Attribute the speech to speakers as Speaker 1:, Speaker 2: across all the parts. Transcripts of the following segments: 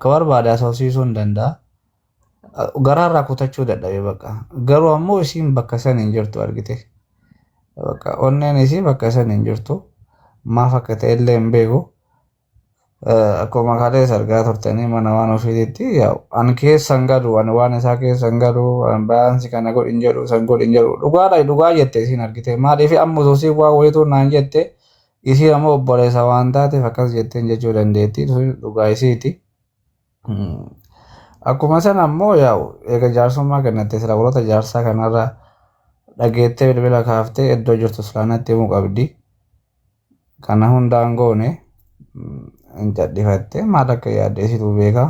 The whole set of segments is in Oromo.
Speaker 1: barbaade asoosiisuun danda'a. Garaarraa kutachuu dadhabe bakka. Garuu ammoo isiin bakka sana hin jirtu argite. Bakka onneen isii bakka sana hin jirtu. Maaf akka ta'e illee hin beeku. Akkuma kaalee sargaa turtanii mana waan ofiitti an keessan galu waan isaa keessan galu baansi kana godhin jedhu san godhin jedhu dhugaa jette isiin argite. Maaliif amma soosii waa wayituu naan jette isiin ammoo obboleessa waan taateef akkas jetteen jechuu dandeetti dhugaa isiiti. Akkuma sana ammoo eega jaarsummaa kennatte sila warroota jaarsaa kanarra dhageettee bilbila kaaftee iddoo jirtu silaanatti himuu qabdi. Kana hundaan goone hin cadhifatte maal akka yaaddeesitu beeka.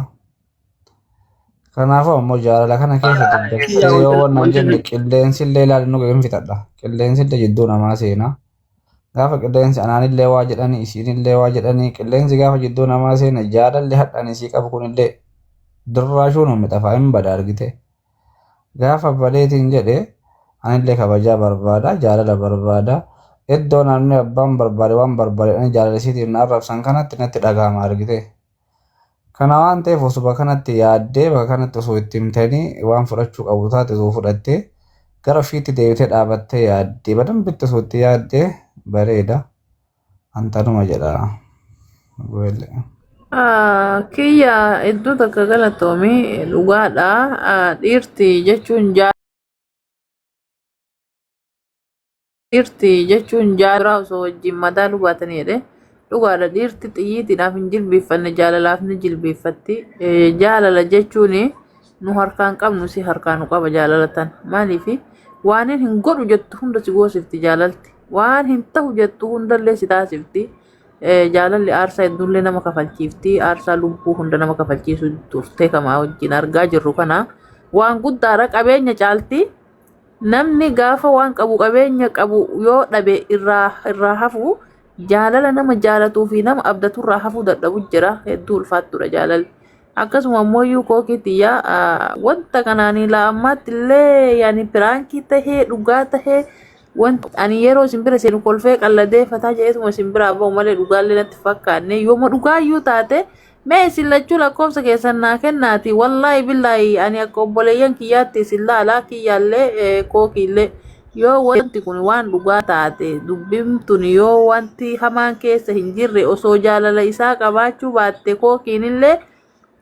Speaker 1: Kanaafuu ammoo jaalala kana keessa dubbattee yoo waan jenne qilleensi illee ilaalinnu hin fixadha. Qilleensi illee jidduu namaa seena. Gaafa qilleensi anaanillee waa jedhanii isiinillee waa jedhanii qilleensi gaafa jidduu namaa seena jaalalli hadhaan isii qabu kunillee durraashuu nu mixafaa hin bada argite. Gaafa baleetiin jedhe anillee kabajaa barbaada jaalala barbaada. Iddoo namni abbaan barbaade waan barbaadanii jaalalisiitiin arrabsan kanatti natti dhagahama argite. Kana waan ta'eef osoo kanatti yaaddee bakka kanatti osoo itti himtanii waan fudhachuu qabu taate osoo fudhattee gara ofiitti deebitee dhaabattee yaaddee badambitti osoo itti yaaddee bareeda. Antanuma jedha.
Speaker 2: Kiyya iddoo takka galatoomii dhugaadha. Dhiirti jechuun dhiirti jechuun jaalala osoo wajjin mataa dhugaataniidha. Dhugaadha dhiirti xiyyiitiidhaaf hin jilbeeffanne jaalalaaf ni jilbeeffatti. Jaalala jechuun nu harkaan qabnu si harkaan nu qaba jaalalatan. Maaliif waan hin godhu jettu hunda si goosifti jaalalti. Waan hin ta'u jettu hundallee si taasifti. Jaalalli aarsaa hedduullee nama kafalchiifti. Aarsaa lubbuu hunda nama kafalchiisu turtee kamaa wajjin argaa jirru kana waan guddaadha qabeenya caalti. Namni gaafa waan qabu qabeenya qabu yoo dhabe irraa hafu jaalala nama jaalatuu fi nama abdatu irraa hafuu dadhabu jira hedduu ulfaattudha jaalalli. Akkasuma ammoo kookitiyyaa wanta kanaanii laammaatti illee yaani piraankii tahee dhugaa tahee wanta ani yeroo simbira seenu kolfee qalladee fataa jedheetuma simbiraa bahu malee dhugaallee natti fakkaanne yooma dhugaayyuu taate mee isin lachuu lakkoofsa keessan naa kennaati wallaahi billaahi ani akka obboleeyyan kiyyaatti isin laalaa kiyyaallee kookiillee yoo wanti kun waan dhugaa taate dubbimtun yoo wanti hamaan keessa hin jirre osoo jaalala isaa qabaachuu baatte kookiinillee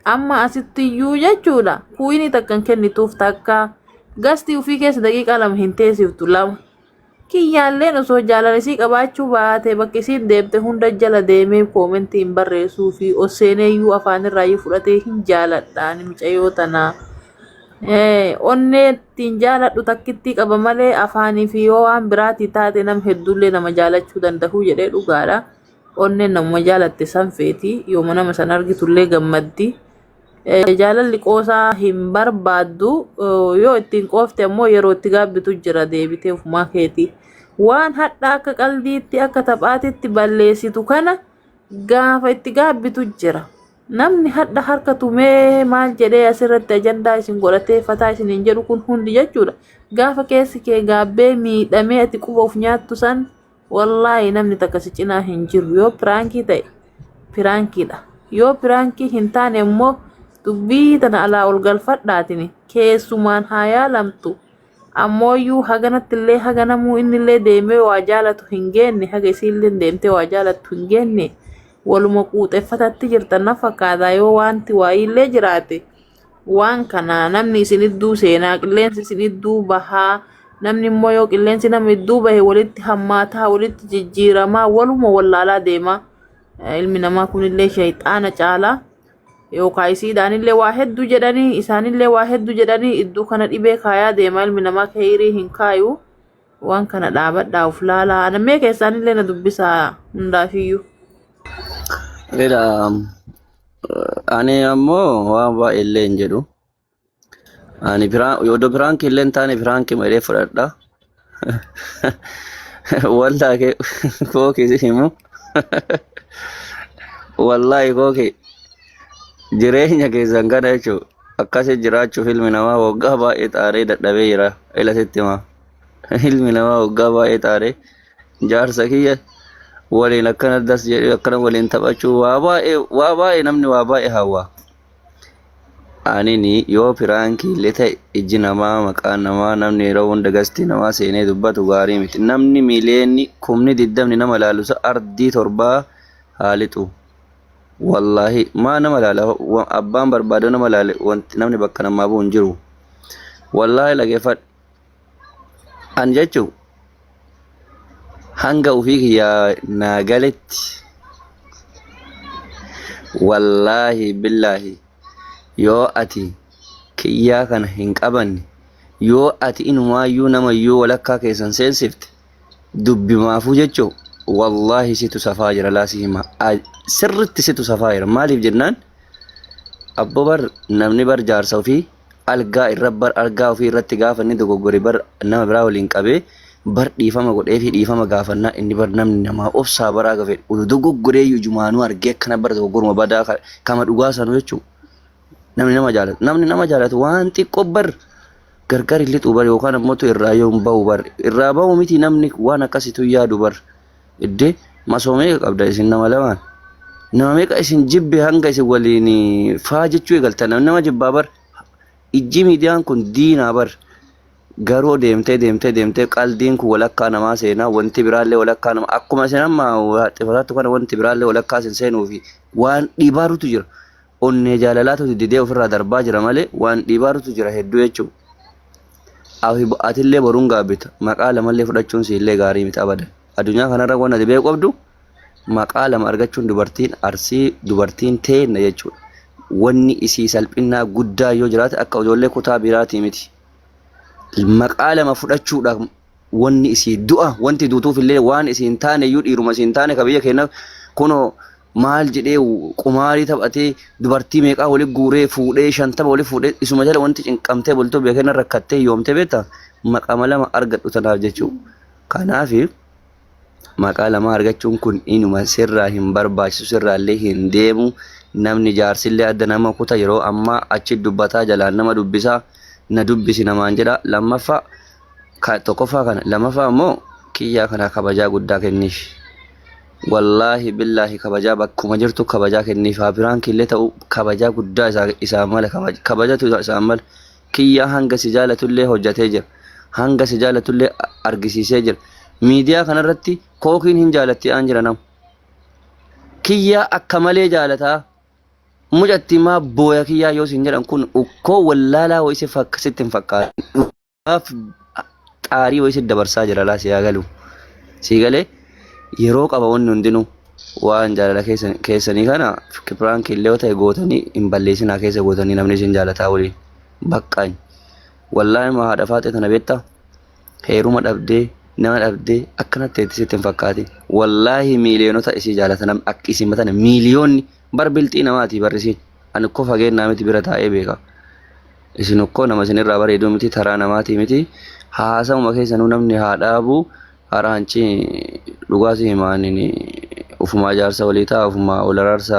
Speaker 2: amma asittiyuu jechuudha kuuyini takkan kennituuf takka gastii ufii keessa daqiiqaa lama hin teessiftu lama. Kiyyaalleen osoo jaalallisii qabaachuu baate bakki isiin deemte hunda jala deemee koomentii hin barreessuu fi oseeneeyyuu afaanirraa fudhatee hin jaaladhaan mucayyoo tanaa. Onnee ittiin jaaladhu takkitti qaba malee afaanii fi yoo waan biraatii taate nam hedduullee nama jaalachuu danda'u jedhee dhugaadha. Onneen namuma jaalatte sanfeeti yooma nama san argitullee gammaddi. Jaalalli qoosaa hin barbaaddu yoo ittiin qoofte ammoo yeroo itti gaabbitu jira deebitee ofumaa keeti. Waan hadha akka qalbiitti akka taphaatitti balleessitu kana gaafa itti gaabbitu jira. Namni hadha harka tumee maal jedhee asirratti ajandaa isin godhatee fataa isin hin jedhu kun hundi jechuudha. Gaafa keessi kee gaabbee miidhamee ati quba of nyaattu san wallaahi namni takka si cinaa hin jiru yoo piraankii ta'e piraankiidha. Yoo piraankii hin taane immoo dubbii tana alaa ol galfadhaatini keessumaan haa yaalamtu. Ammooyyuu haganattillee haganamuu innillee deemee waa jaalatu hin geenne haga isiillee deemtee waa jaalatu hin geenne waluma quuxeffatatti jirtan na fakkaata yoo wanti waayillee jiraate waan kana namni isin idduu seenaa qilleensi isin idduu bahaa namni immoo yoo qilleensi nama idduu bahe walitti hammaataa walitti jijjiiramaa waluma wallaalaa deema. Ilmi namaa kunillee shayxaana caalaa. Yookaan isiidhaanillee waa hedduu jedhanii isaanillee waa hedduu jedhanii iddoo kana dhibee kaayaa deema ilmi namaa kaayirii hin kaayu waan kana dhaabadhaa of laalaa namee keessaanillee na dubbisaa hundaafiyyuu.
Speaker 3: Ani ammoo waan baay'eellee hin jedhu. Ani yoo piraankii illee hin taane piraankii malee fudhadha. Wallaahi kookii himu. Wallaahi kookii. Jireenya keessan kana jechuun akkasii jiraachuuf ilmi namaa waggaa baay'ee xaaree dadhabee jira. Ilasitti himaa ilmi namaa waggaa baay'ee xaaree jaarsa kiyya waliin akkana das jedhee akkana waliin taphachuu waa baay'ee namni waa baay'ee hawwa. anini yoo firaankii illee ta'e ijji namaa maqaan namaa namni yeroo hunda gastii namaa seenee dubbatu gaarii miti. Namni miileenni kumni 20 nama ilaalusa ardii torbaa haalixu. Wallaahi maa nama ilaala abbaan barbaadu nama ilaale wanti namni bakka namaa bu'u hin jiru. Wallaahi lageeffadhu. An jechuun hanga ofii kiyyaa naa galetti wallaahi billaahi yoo ati kiyyaa kana hin qabanne yoo ati inumaayyuu namayyuu walakkaa keessan seensifte dubbimaafuu jechuun wallaahi situ safaa jira laasii hima sirritti situ safaa jira maaliif jennaan abbo bar namni bar jaarsa ofii algaa irra bar algaa ofii irratti gaafa inni dogoggore bar nama biraa waliin qabee bar dhiifama godhee fi dhiifama gaafannaa inni bar namni namaa obsaa baraa gafee dogoggoree jumaanuu argee akkana bar dogoggoruma badaa kama dhugaa sanuu jechuudha. Namni nama jaalatu waan xiqqoo bar gargar illixu bar yookaan ammoo irraa yoo bahu bar irraa bahu miti namni waan akkasitu yaadu bar iddee masoomee qabda isin nama lamaan nama meeqa isin jibbe hanga isin waliin faa jechuu eegaltan nama jibbaa bar ijji miidiyaan kun diinaa bar garuu deemtee qaldiin kun walakkaa namaa seenaa wanti biraallee walakkaa nama akkuma isin amma xifataattu kana wanti biraallee walakkaa isin seenuufi waan dhibaarutu jira. Onnee jaalalaatu didee ofirraa darbaa jira malee waan dhibaarutu jira hedduu jechuudha. Atillee boruun gaabbita maqaa lamallee fudhachuun siillee gaarii miti abadan. Addunyaa kanarra waan ati beeku qabdu maqaa lama argachuun dubartiin arsii dubartiin teenna jechuudha. Wanni isii salphinnaa guddaa yoo jiraate akka ijoollee kutaa biraatii miti. Maqaa lama fudhachuudhaaf wanni isii du'a wanti duutuuf illee waan isiin taane iyyuu dhiiruma isiin taane ka biyya keenya kunoo maal jedhee qumaarii taphatee dubartii meeqaa walitti guuree fuudhee 50 walitti fuudhee isuma jala wanti cinqamtee bultoo biyya keenya rakkattee yoomte beektaa maqaa lama argadhu tanaaf jechuudha. Kanaaf maqaa lama argachuun kun inuma sirraa hin barbaachisu sirraallee hin deemu namni jaarsillee adda nama kuta yeroo ammaa achi dubbataa jalaan nama dubbisaa na dubbisi namaan jedha lammaffaa tokkoffaa kana lammaffaa ammoo kiyyaa kana kabajaa guddaa kenniif. Wallaahi billaahi kabajaa bakkuma jirtu kabajaa kenniif biraan killee ta'u kabajaa guddaa isaa mala kabajatu isaa mala kiyyaa hanga si jaalatullee hojjatee jira hanga si jaalatullee argisiisee jira miidiyaa kanarratti kookiin hin jaalatti aan jira nama kiyyaa akka malee jaalataa mucatti maa booya kiyyaa yoo siin jedhan kun ukkoo wallaalaa wayise sitti hin fakkaatu xaarii wayise dabarsaa jira laa siyaa galu sii galee yeroo qaba wanni hundinuu waan jaalala keessanii kana firaan killee yoo ta'e gootanii hin balleessinaa keessa gootanii namni isin jaalataa waliin baqqaan wallaahi maa haadha faaxee tana beektaa heeruma dhabdee nama dhabdee akkanatti sitti hin fakkaati wallaahi miiliyoonota isii jaalatan akka isin matan miiliyoonni bar bilxii namaati barrisiin ani ukkoo fageennaa miti bira taa'ee beeka isin ukkoo nama isinirraa bareeduu miti taraa namaatii miti haasa'uma keessanuu namni haa dhaabu haraanchi dhugaasi himaaniin ufumaa jaarsa walii ta'a ufumaa ol araarsa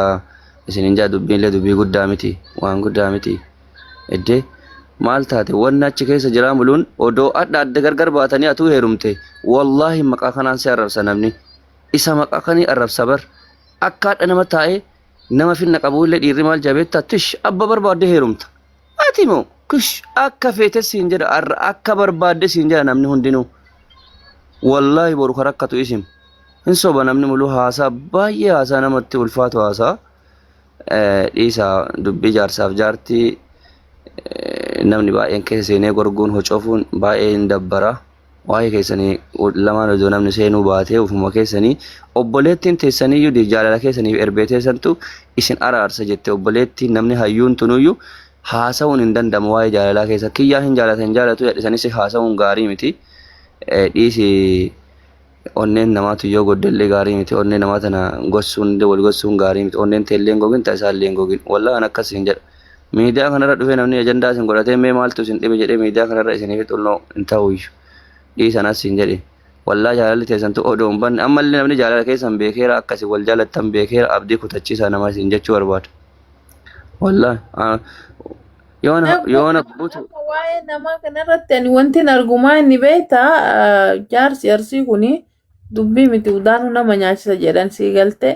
Speaker 3: isin hin jaa dubbiinlee dubbii guddaa miti waan guddaa miti eddee maal taate wanni achi keessa jiraa muluun odoo adda adda gargar baatanii atuu heerumte wallaahi maqaa kanaan si arrabsa namni isa maqaa kanii arrabsa bar akka hadha nama taa'ee nama finna qabuullee dhiirri maal jabeetta tish abba barbaadde heerumta ati moo kush akka feete siin jedha arra akka barbaadde siin jedha namni hundinuu wallaahi boru karakkatu isim hin soba namni muluu haasaa baay'ee haasaa namatti ulfaatu haasaa dhiisaa dubbii jaarsaaf jaartii namni baay'een keessa seenee gorguun hocofuun baay'ee hin dabbara waa'ee keessanii lamaan odoo namni seenuu baatee ufuma keessanii obboleettiin teessaniiyyuu jaalala keessaniif erbee teessantu isin araarsa jette obboleettiin namni hayyuun tunuyyuu haasa'uun hin danda'amu waa'ee jaalalaa keessa kiyyaa hin jaalatu jedhisanis haasa'uun gaarii miti dhiisi onneen namaatu yoo goddellee gaarii miti onneen namaa tana gossuun wal gossuun gaarii miti onneen teelleen gogin ta'a isaalleen gogin wallaan akkas hin jedha miidiyaa kanarra dhufee namni ajandaa isin godhatee mee maaltu isin dhibe jedhee miidiyaa kanarra isiniif xunnoo hin ta'uyyuu dhiisanas hin jedhe wallaa jaalalli teessantu odoon banne ammallee namni jaalala keessan beekeera akkasi wal jaalattan beekeera abdii kutachiisaa namaa isin jechuu barbaada wallaa yoona buutu
Speaker 2: waa'ee namaa kanarratti ani wanti argumaa inni beektaa jaarsi arsii kuni dubbii miti udaanuu nama nyaachisa jedhan sii galte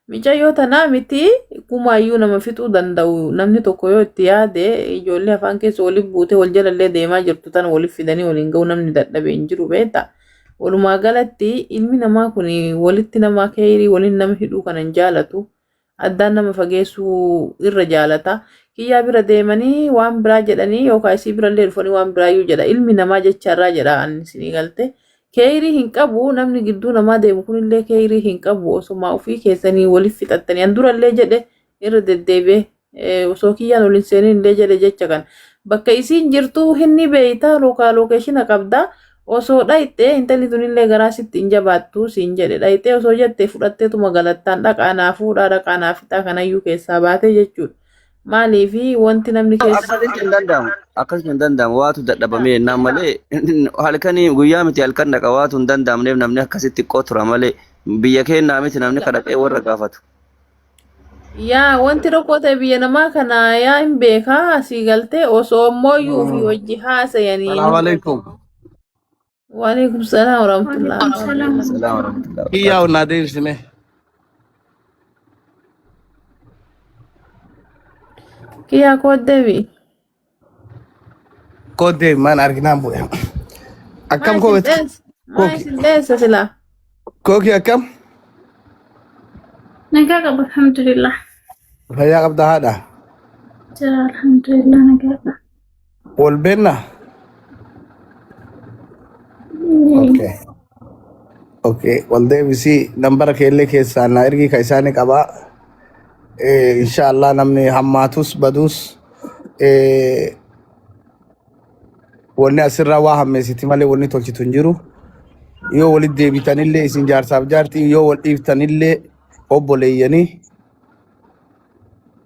Speaker 2: Micayyoo tanaa miti kumaayyuu nama fixuu danda'u namni tokko yoo itti yaade ijoollee afaan keessa waliif buute wal jalallee deemaa jirtu tana waliif fidanii waliin ga'u namni dadhabee hin jiru beektaa. Walumaa galatti ilmi namaa kun walitti nama keerii waliin nama hidhuu kana hin jaalatu. Addaan nama fageessuu irra jaalata. Kiyyaa bira deemanii waan biraa jedhanii yookaan isii birallee dhufanii waan biraayyuu jedha. Ilmi namaa jecharraa jedha ani isinii galte. Keerii hin qabu namni gidduu namaa deemu kunillee keerii hin qabu osoo ofii keessanii waliif fixattanii an durallee jedhe irra deddeebi'ee osoo kiyyaan waliin seeninillee jedhe jecha kan bakka isiin jirtu hinni beeyta lookeeshina qabda osoo dhayxee intalli tunillee garaa sitti hin jabaattu siin jedhe dhayxee osoo jettee fudhatteetuma galattaan dhaqaanaa fuudhaa dhaqaanaa fixaa kanayyuu keessaa baatee jechuudha. Maaliifi wanti namni keessa
Speaker 3: akkasitti hin danda'amu waatu dadhabamee jennaan malee halkanii guyyaa miti halkan dhaqa waatu hin danda'amneef namni akkasitti xiqqoo tura malee biyya keenyaa miti namni kadhaqee warra gaafatu.
Speaker 2: Yaa wanti rakkoo ta'e biyya namaa kana yaa hin beekaa asii galtee osoo ammoo fi wajji haasayanii.
Speaker 4: Salaamu alaikum.
Speaker 2: Waalaikum salaam warahmatullahi.
Speaker 4: Kiyyaa onnaa deebisine.
Speaker 2: Kiyyaa kooddeebi.
Speaker 4: Kooddeebi maan arginaan bu'e. Akkam koowwete?
Speaker 2: Maayisin deessa silaa.
Speaker 4: Kookii akkam?
Speaker 5: Nagaa qaba alhamdulillah.
Speaker 4: Fayyaa qabda haadha?
Speaker 5: Jira alhamdulillah nagaa qaba.
Speaker 4: Wal beennaa? Okay. Okay. Wal deebisii nambara keellee keessaa na ergii ka isaanii qabaa. Inshallah namni hammaatus badus wanni asirraa waa hammeessiti malee wanni tolchitu hin jiru. Yoo walit deebitanillee isin jaarsaaf jaartii yoo wal dhiiftanillee obboleeyyanii.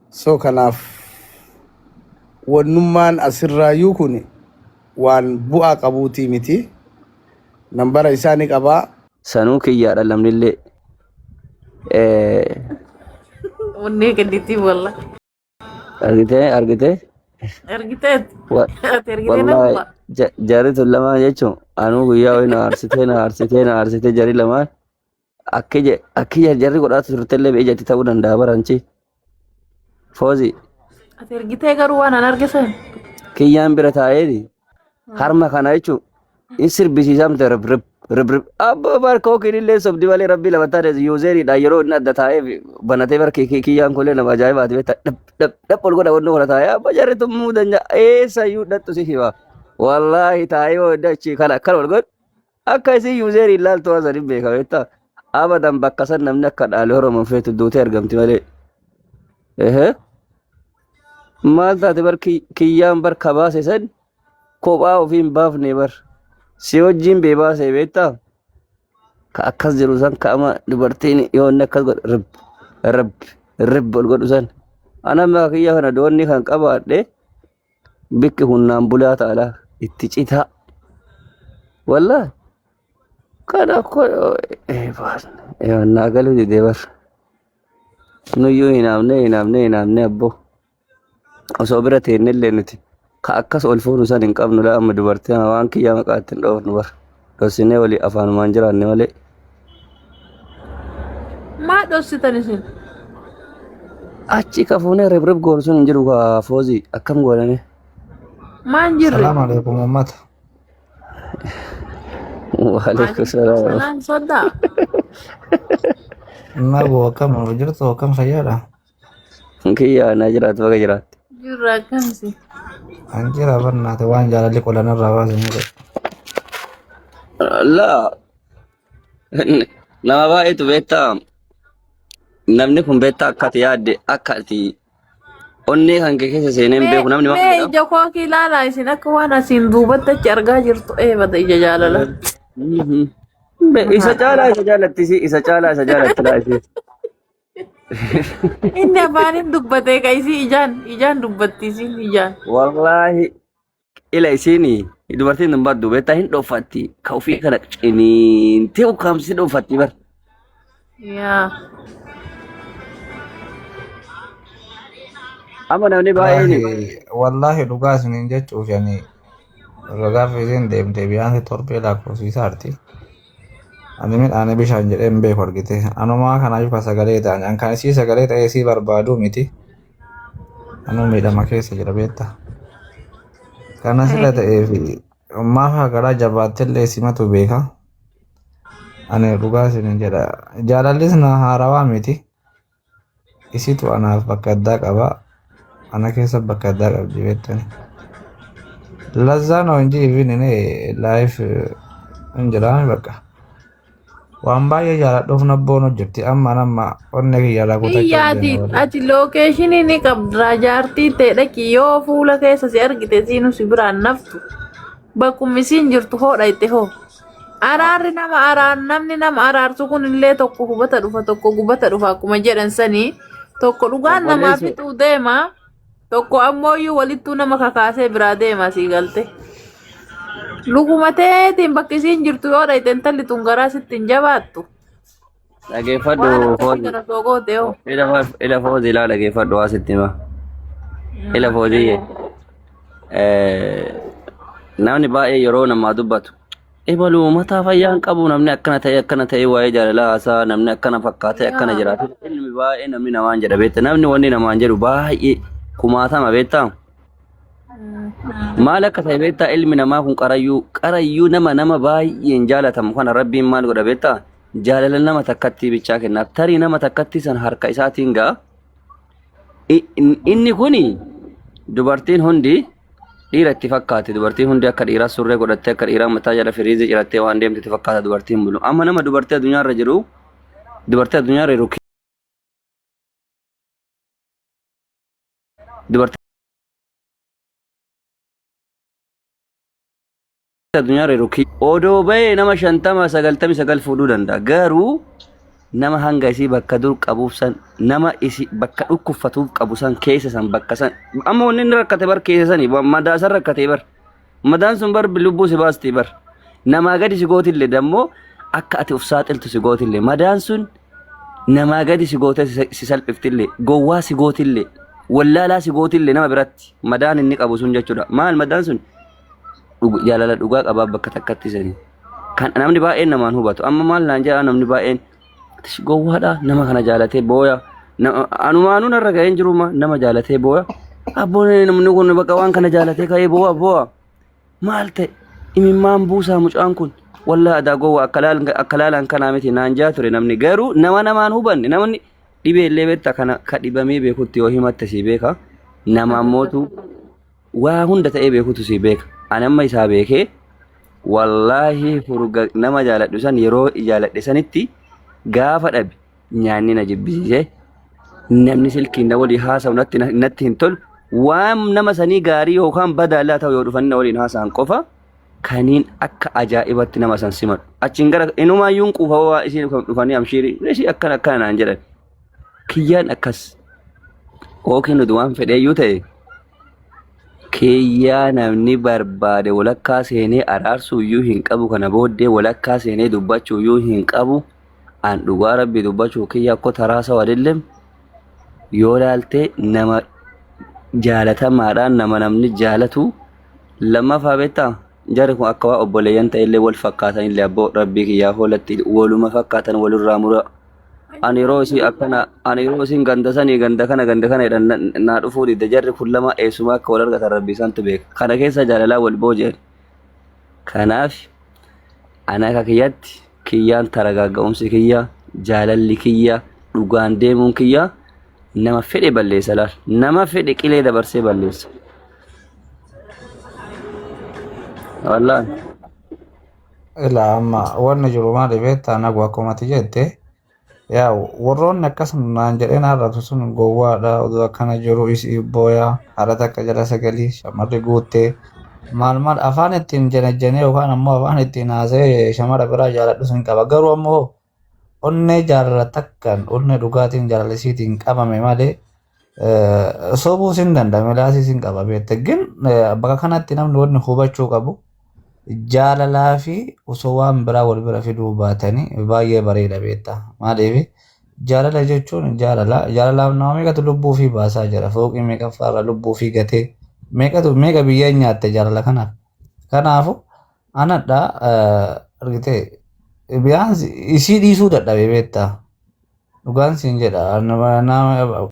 Speaker 4: So kanaaf wannummaan asirraayyuu kun waan bu'aa qabuutii miti. Nambara isaanii qabaa.
Speaker 3: Sanuu kiyyaadha lamnillee.
Speaker 2: Wanni gaditti walla.
Speaker 3: Argitee? Wallahi jari tun lamaan jechuun anuu guyyaa wayii na aarsitee jari lamaan akki jarri godhaatu turtellee ijatti ta'uu danda'a baranchi. Foozi.
Speaker 2: Ati ergitee garuu waan an argisan.
Speaker 3: Kiyyaan bira taa'eeti. Harma kana jechuun in sirbisiisamte rib abba barka okiinillee sobdi malee rabbii lamattaa yuuzeeriidha yeroo inni adda taa'ee banatee barki kiyyaan kunillee nama ajaa'ibaati beektaa dhap ol godha wannoo kana taa'ee abba jarri tummuu danda'a eessayyuu dhattu si hima wallaahi taa'ee wanda achi kana akkana ol godhu akka isin yuuzeerii ilaaltu waan saniin beeka beektaa abadan bakka san namni akka dhaalee horoman feetu duutee argamti malee maal taate bar kiyyaan barka baase san kophaa ofiin baafne bar. Si wajjin beebaasee beektaa ka akkas jiru san ka'ama dubartiin yoo inni akkas godhu rib ol godhu san anamma kiyya kana doonni kan qabaadhe bikki hunnaan bulaa ta'ala itti citaa wallaahi kana naa galuu didee bar nuyyuu hinaamne abboo osoo bira teennellee nuti. Ka akkas ol fuunu san hin qabnu dha amma dubartiin waan kiyyaa maqaatti hin dhoofnu bar dhossinee walii afaanumaan jiraanne malee.
Speaker 2: Maa dhossitan isin?
Speaker 3: Achi ka fuunee rib goonu sun hin jiru kaa Foozii akkam gooname.
Speaker 2: Maan jirre?
Speaker 1: Salaam alaikum ummata.
Speaker 3: Waalaikum salaam.
Speaker 2: Salaan soddaa.
Speaker 1: Naboo akkam jirtu akkam fayyaadha?
Speaker 3: Kiyyaa naa jiraatu baga jiraatti.
Speaker 2: Jirra akkamsi?
Speaker 1: Anjira barnaate waan jaalalli qolanirraa baasanii
Speaker 3: laa nama baay'eetu beektaa namni kun beektaa akkati yaadde akkati onnee kan kee keessa seeneen beeku namni waan
Speaker 2: jedhamu. Ija kookii ilaalaa isin akka waan asiin duubatti achi argaa jirtu eebata ija jaalala.
Speaker 3: Isa caalaa laati.
Speaker 2: Inni afaanin dubbatee ka isii ijaan dubbatti isin ijaan.
Speaker 3: Wallaahi ila isiini dubartiin nun baddu beektaa hin dhoofatti ka ofii kana ciniintee ukkaamsi dhoofatti bar.
Speaker 2: Yaa.
Speaker 3: Amma namni baay'een
Speaker 1: wallaahi dhugaa isiniin jechuuf yani gaafa isin deemte biyyaansi torbee lakkoofsiisaarti. Ani midhaan bishaan jedhee hin beeku argite. Anumaa kanaaf ka sagalee ta'an. An kan isii sagalee ta'ee isii barbaadu miti. Anuu miidhama keessa jira beektaa. Kana sila ta'ee fi maaf garaa jabaattillee simatu beeka. Ani dhugaa isin jedha. Jaalallis na haarawaa miti. Isitu anaaf bakka addaa qaba. Ana keessa bakka addaa qabdi beektani. Lazzaan hojii ifin laayif hin jedhame bakka. Waan baay'ee jaaladhuuf nabboon hojjetti amma nama onne kiyya lakutachuu
Speaker 2: Iyyaati ati lookeeshinii ni qabda jaartii ta'e dhaqi yoo fuula keessa si argite siinu si biraan naftu bakkuma isiin jirtu hoodha itti hoo. Araarri namni nama araarsu kun illee tokko hubata dhufa tokko gubata dhufa akkuma jedhan sanii tokko dhugaan namaa fixuu deema tokko ammoo iyyuu walittuu nama kakaasee biraa deema sii galte. Luguma ta'eetiin bakki isiin jirtu yoo dhayite intalli tun garaa sitti hin jabaattu.
Speaker 3: Dhageeffadhu
Speaker 2: Waan
Speaker 3: Foozi.
Speaker 2: kana soogoote hoo.
Speaker 3: Ila Foozi ilaa dhageeffadhu waa sitti hima. Ila Fooziyye. Namni baay'ee yeroo namaa dubbatu. Ebaluu mataa fayyaa hin qabu namni akkana ta'e waa'ee jaalalaa haasaa namni akkana fakkaatee akkana jiraatu. Ilmi baay'ee namni namaan jedha beekta. Namni wanni namaan jedhu baay'ee kumaatama beektaa. Maal akka ta'e beektaa ilmi namaa kun qarayyuu nama baay'een jaalatamu kana rabbiin maal godha beektaa jaalala nama takkatti bichaa kennaaf tarii nama takkatti san harka isaatiin ga'a inni kuni dubartiin hundi dhiira itti fakkaate dubartiin hundi akka dhiiraa surree godhattee akka dhiiraa mataa jala firiizii cirattee waan deemtetti fakkaata dubartiin bulu amma nama dubartii addunyaarra jiru dubartii addunyaarra jiru dubartii addunyaarra jiru odoo bahee nama 50-99 fuudhuu danda'a garuu nama hanga isii bakka dur qabuuf san nama isii bakka dhukkuffatuuf qabu san keessa san bakka san amma wanni inni rakkate bar keessa sanii madaa san rakkate bar madaan sun bar lubbuu si baasti bar namaa gadi si gootillee dammoo akka ati uf saaxiltu si gootillee madaan sun namaa gadi si goote si salphiftillee gowwaa si gootillee wallaalaa si gootillee nama biratti madaan inni qabu sun jechuudha maal madaan sun jaalala dhugaa qabaa bakka takkatti sanii kan namni baay'een namaan hubatu amma maal naan jedha namni baay'een gowwaadha nama kana jaalatee booya anumaanuu narra ga'een jiruma nama jaalatee booya abboon namni kun bakka waan kana jaalatee ka'ee boo'a maal ta'e imimmaan buusaa mucaan kun wallaa adaa gowwa akka laalaan kanaa miti naan jaa ture namni garuu namaan hubanne namni dhibee illee beekta kana ka dhibamee beekutti yoo himatte si beeka namaan mootu waa hunda ta'ee beekutu si beeka anamma isaa beekee wallaahi furga nama jaaladhu san yeroo jaaladhe sanitti gaafa dhabe nyaanni na jibbisiise namni silkiin na walii haasa'u natti hin tolu waan nama sanii gaarii yookaan badaalaa ta'u yoo dhufan na waliin haasa'an qofa kaniin akka ajaa'ibatti nama san simadhu achiin gara inumaayyuun quufa waa isiin dhufanii amshiirii ishii akkana naan jedhan kiyyaan akkas yookiin nuti waan fedheeyyuu ta'e kiyyaa namni barbaade walakkaa seenee araarsuuyyuu hin qabu kana booddee walakkaa seenee dubbachuuyyuu hin qabu an dhugaa rabbi dubbachuu kiyya akko taraasa wadillem yoo laaltee nama jaalatamaadhaan nama namni jaalatu lammaffaa beektaa jarri kun akka waa obboleeyyan ta'ellee wal fakkaatan illee abboo rabbii kiyyaa hoolatti waluma fakkaatan walirraa mura ani yeroo isin ganda sanii ganda kana jedhan naa dhufuu didde jarri kun lama eessumaa akka wal argatan rabbii santu beeka kana keessa jaalalaa wal booji'an kanaaf ana akka kiyyatti kiyyaan taragaaga'umsi kiyya jaalalli kiyya dhugaan deemuun kiyya nama fedhe balleessa laal nama fedhe qilee dabarsee balleessa wallaan
Speaker 1: Ilaa amma wanni jiru maali beektaa nagu akkumatti jette yaa warroonni akkas naan jedheen haarratu sun gowwaadha oduu akkana jiru isii booyaa haadha takka jala sagalii shamarri guuttee maal afaan ittiin jenejjenee yookaan ammoo afaan ittiin haasa'ee shamara biraa jaaladhu sun qaba garuu ammoo onnee jaalala takkaan onnee dhugaatiin jaalalisiitiin qabame malee sobuu sin danda'ame laasii sin qaba beekte gin bakka kanatti namni wanni hubachuu qabu jaalalaa fi osoo waan biraa wal bira fiduu baatanii baay'ee bareeda beekta maaliif jaalala jechuun jaalalaaf nama meeqatu lubbuu fi baasaa jira fooqii meeqaffaarra lubbuu fi gatee meeqa biyya nyaatte jaalala kanaafu anadha argite biyaansi isii dhiisuu dadhabee beektaa dhugaan siin jedha nama